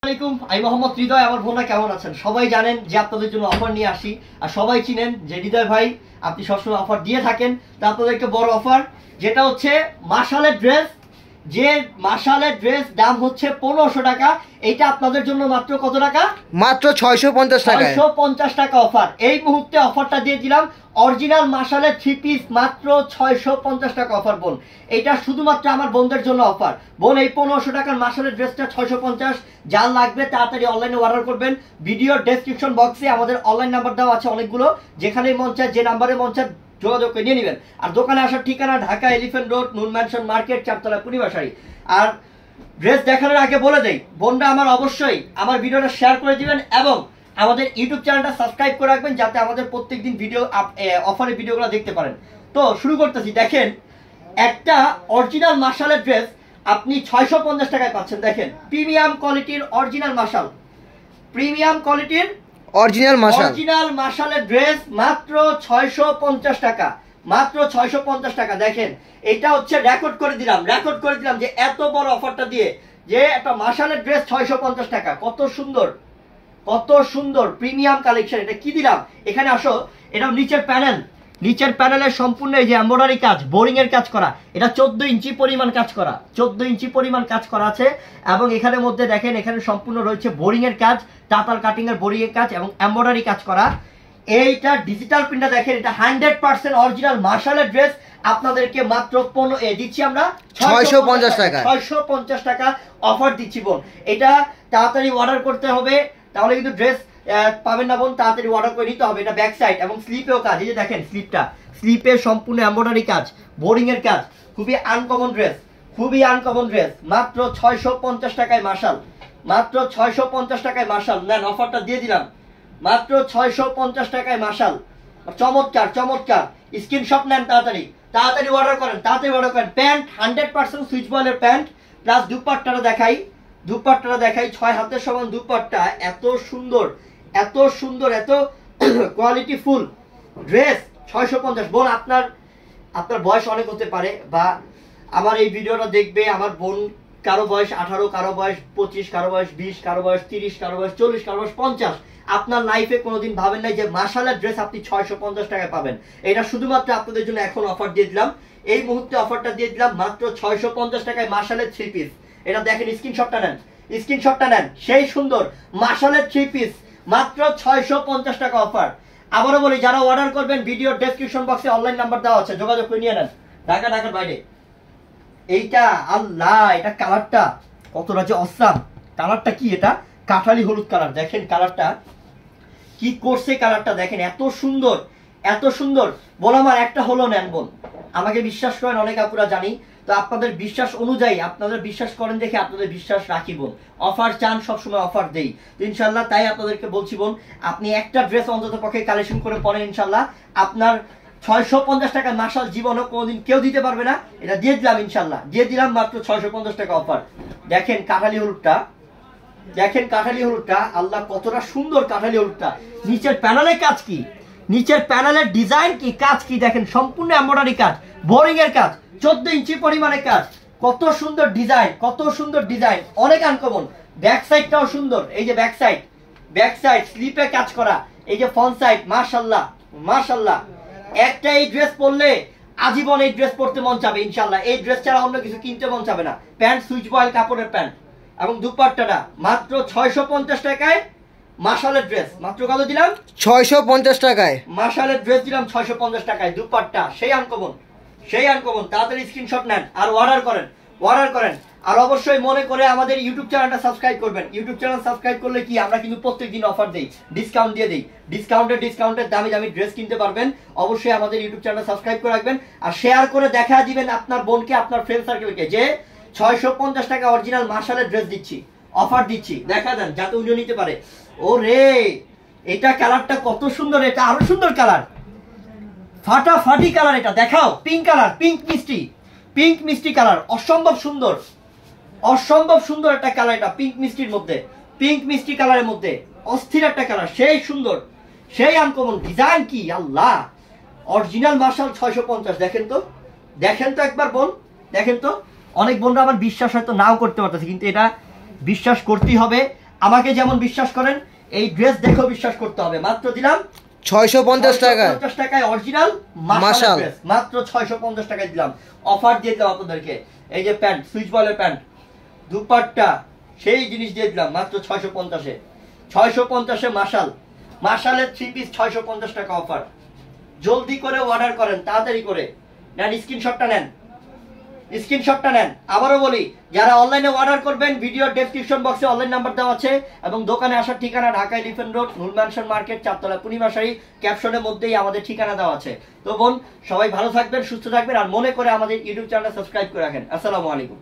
আসসালামু আলাইকুম, আমি মোহাম্মদ হৃদয়। আমার বোনরা কেমন আছেন? সবাই জানেন যে আপনাদের জন্য অফার নিয়ে আসি, আর সবাই চিনেন যে হৃদয় ভাই আপনি সবসময় অফার দিয়ে থাকেন। তা আপনাদের একটা বড় অফার, যেটা হচ্ছে মাশালের ড্রেস। যে মাশালের ড্রেস দাম হচ্ছে 1500 টাকা, এটা আপনাদের জন্য মাত্র কত টাকা? মাত্র 650 টাকা। 650 টাকা অফার। এই মুহূর্তে অফারটা দিয়ে দিলাম। অরিজিনাল মাশালের 3 পিস মাত্র 650 টাকা অফার বোন। এটা শুধুমাত্র আমার বোনদের জন্য অফার বোন। এই 1500 টাকার মাশালের ড্রেসটা 650। যার লাগবে তাড়াতাড়ি অনলাইনে অর্ডার করবেন। ভিডিওর ডেসক্রিপশন বক্সে আমাদের অনলাইন নাম্বার দেওয়া আছে অনেকগুলো, যেখানেই মন চায় যে নাম্বারে মন চায় যোগাযোগ করে নিয়ে নেবেন। আর দোকানে আসার ঠিকানা ঢাকা এলিফ্যান্ট রোড, নুন ম্যানশন মার্কেট, চারতলা পূর্ণিমাশাড়ি। আর ড্রেস দেখানোর আগে বলে দেই, বোনরা আমার অবশ্যই আমার ভিডিওটা শেয়ার করে দিবেন এবং আমাদের ইউটিউব চ্যানেলটা সাবস্ক্রাইব করে রাখবেন, যাতে আমাদের প্রত্যেকদিন ভিডিও অফারের ভিডিওগুলো দেখতে পারেন। তো শুরু করতেছি। দেখেন, একটা অরিজিনাল মাশালের ড্রেস আপনি 650 টাকায় পাচ্ছেন। দেখেন, প্রিমিয়াম কোয়ালিটির অরিজিনাল মাশাল, প্রিমিয়াম কোয়ালিটির অরিজিনাল মাশালের ড্রেস মাত্র 650 টাকা, মাত্র 650 টাকা। দেখেন, এটা হচ্ছে রেকর্ড করে দিলাম যে এত বড় অফারটা দিয়ে যে একটা মাশালের ড্রেস 650 টাকা। কত সুন্দর, কত সুন্দর প্রিমিয়াম কালেকশন। এটা কি দিলাম এখানে, আসো। এটা নিচের প্যানেলের সম্পূর্ণ এই যে এমব্রয়ডারি কাজ, বোরিং এর কাজ করা। এটা 14 ইঞ্চি পরিমাণ কাজ করা, 14 ইঞ্চি পরিমাণ কাজ করা আছে। এবং এখানের মধ্যে দেখেন, এখানে সম্পূর্ণ রয়েছে বোরিং এর কাজ, টাতাল কাটিং এর বোরিং এর কাজ এবং এমব্রয়ডারি কাজ করা। এইটা ডিজিটাল প্রিন্টটা দেখেন, এটা 100% অরিজিনাল মাশালের ড্রেস। আপনাদেরকে মাত্র দিচ্ছি আমরা 650 টাকা। 650 টাকা অফার দিচ্ছি বোন। এটা তাড়াতাড়ি অর্ডার করতে হবে, তাহলে কিন্তু ড্রেস পাবেন না বোন। তাড়াতাড়ি অর্ডার করে নিতে হবে। এটা ব্যাক সাইড এবং স্লিপেও কাজ। এই যে দেখেন, স্লিপে সম্পূর্ণ এমব্রয়ডারি কাজ, বোরিং এর কাজ। খুবই আনকমন ড্রেস, খুবই আনকমন ড্রেস। মাত্র 650 টাকায় মাশাল, মাত্র 650 টাকায় মাশাল। নেন, অফারটা দিয়ে দিলাম মাত্র 650 টাকায় মাশাল। চমৎকার চমৎকার। স্ক্রিনশট নেন, তাড়াতাড়ি অর্ডার করেন, প্যান্ট 100% সুইচ বয়েলের প্যান্ট, প্লাস দুপাট্টাটা দেখাই, 6 হাতের সমান দুপাট্টা। এত সুন্দর, এত সুন্দর, এত কোয়ালিটি ফুল ড্রেস 650। বোন, আপনার বয়স অনেক হতে পারে, বা আমার এই ভিডিওটা দেখবে আমার বোন, কারো বয়স 18, কারো বয়স 25, কারো বয়স 20, কারো বয়স 30, কারো বয়স 40, কারো বয়স 50। আপনার লাইফে কোনোদিন ভাবেন নাই যে মাশালের ড্রেস আপনি 650 টাকায় পাবেন। এটা শুধুমাত্র আপনাদের জন্য এখন অফার দিয়ে দিলাম। এই মুহূর্তে অফারটা দিয়ে দিলাম মাত্র 650 টাকায় মাশালের 3 পিস। এটা দেখেন, স্ক্রিনশটটা নেন। সেই সুন্দর মাশালের 3 পিস মাত্র 650 টাকা অফার। আবারও বলি, যারা অর্ডার করবেন ভিডিওর ডেসক্রিপশন বক্সে অনলাইন নাম্বার দেওয়া আছে, যোগাযোগ করে নিয়ে নেন। ঢাকার বাইরে। এইটা আল্লাহ, এটা কালারটা কতটা যে অসাম। কালারটা কি, এটা কাঠালি হলুদ কালার। দেখেন কালারটা কি করছে, কালারটা দেখেন, এত সুন্দর, এত সুন্দর। বোন আমার একটা হলো নেন বোন, আমাকে বিশ্বাস করেন, অনেক আপুরা জানি। তো আপনাদের বিশ্বাস অনুযায়ী, আপনাদের বিশ্বাস করেন দেখে আপনাদের বিশ্বাস রাখি বোন। অফার চান, সবসময় অফার দেই ইনশাল্লাহ। তাই আপনাদেরকে বলছি বোন, আপনি একটা ড্রেস অন্তত পক্ষে কালেকশন করে পরেন, ইনশাল্লাহ আপনার 650 টাকা মাশাল জীবনও কোনোদিন কেউ দিতে পারবে না। এটা দিয়ে দিলাম ইনশাল্লাহ, দিয়ে দিলাম মাত্র 650 টাকা অফার। দেখেন কাঠালি হলুদটা, দেখেন কাঠালি হলুদটা, আল্লাহ কতটা সুন্দর কাঠালি হলুদটা। নিচের প্যানেলের কাজ কি, নিচের প্যানেলের ডিজাইন কি, কাজ কি দেখেন, সম্পূর্ণ এমব্রয়ডারি কাজ, বোরিং এর কাজ, 14 ইঞ্চি পরিমাণে কাজ। কত সুন্দর ডিজাইন, কত সুন্দর ডিজাইন, অনেক আনকমন। ব্যাক সাইডটাও সুন্দর। এই যে ব্যাক সাইড স্লিপে কাজ করা। এই যে ফ্রন্ট সাইড, মাশাআল্লাহ মাশাআল্লাহ। একটা এই ড্রেস পরলে আজীবন এই ড্রেস পরতে মন চাবে ইনশাআল্লাহ। এই ড্রেস ছাড়া অন্য কিছু কিনতে মন চাবে না। প্যান্ট সুইচ বয়েল কাপড়ের প্যান্ট এবং দুপাট্টাটা মাত্র 650 টাকায় মাশালের ড্রেস। মাত্র কত দিলাম? 650 টাকায় মাশালের ড্রেস দিলাম 650 টাকায়। দুপাট্টা সেই আনকমন, সেই আনকমন। তাড়াতাড়ি স্ক্রিনশট নেন আর অর্ডার করেন। আর অবশ্যই মনে করে আমাদের ইউটিউব চ্যানেলটা সাবস্ক্রাইব করবেন। ইউটিউব চ্যানেল সাবস্ক্রাইব করলে কি, আমরা কিন্তু প্রত্যেকদিন অফার দেই, ডিসকাউন্ট দিয়ে দেই। ডিসকাউন্টের দামি ড্রেস কিনতে পারবেন। অবশ্যই আমাদের ইউটিউব চ্যানেল সাবস্ক্রাইব করে রাখবেন আর শেয়ার করে দেখা দিবেন আপনার বোনকে, আপনার ফ্রেন্ড সার্কেলকে, যে 650 টাকা অরিজিনাল মাশালের ড্রেস দিচ্ছি, অফার দিচ্ছি, দেখা দেন যাতে উনিও নিতে পারে। ও রে, এটা কালারটা কত সুন্দর, এটা আরো সুন্দর কালার, ফাটাফাটি কালার। এটা দেখাও, পিঙ্ক কালার, পিঙ্ক মিষ্টি কালার, অসম্ভব সুন্দর, অসম্ভব সুন্দর একটা কালার। এটা পিঙ্ক মিষ্টির মধ্যে, পিঙ্ক মিষ্টি কালারের মধ্যে অস্থির একটা কালার, সেই সুন্দর, সেই আনকমন। ডিজাইন কি আল্লাহ, অরিজিনাল মাশাল 650। দেখেন তো একবার বোন, দেখেন তো। অনেক বোনরা আমার বিশ্বাস হয়তো নাও করতে পারতেছে, কিন্তু এটা বিশ্বাস করতেই হবে। আমাকে যেমন বিশ্বাস করেন এই ড্রেস দেখেও বিশ্বাস করতে হবে। মাত্র দিলাম 650 টাকায় 650 টাকায় অরিজিনাল মাশাল ড্রেস, মাত্র 650 টাকায় দিলাম। অফার দিয়ে দিলাম আপনাদেরকে। এই যে প্যান্ট, সুইচ বলের প্যান্ট, দুপাট্টা, সেই জিনিস দিয়ে দিলাম মাত্র 650-এ। 650-এ মাশালের 3 পিস 650 টাকা অফার। জলদি করে অর্ডার করেন, তাড়াতাড়ি করে নেন, স্ক্রিনশটটা নেন, স্ক্রিনশটটা নেন। আবারও বলি, যারা অনলাইনে অর্ডার করবেন ভিডিওর ডেসক্রিপশন বক্সে অনলাইন নাম্বার দেওয়া আছে এবং দোকানে আসার ঠিকানা ঢাকা এলিফ্যান্ট রোড, নুল ম্যানশন মার্কেট, চারতলা, পূর্ণিমাশারি। ক্যাপশনের মধ্যেই আমাদের ঠিকানা দেওয়া আছে। তো বোন, সবাই ভালো থাকবেন, সুস্থ থাকবেন, আর মনে করে আমাদের ইউটিউব চ্যানেল সাবস্ক্রাইব করে রাখেন। আসসালামু আলাইকুম।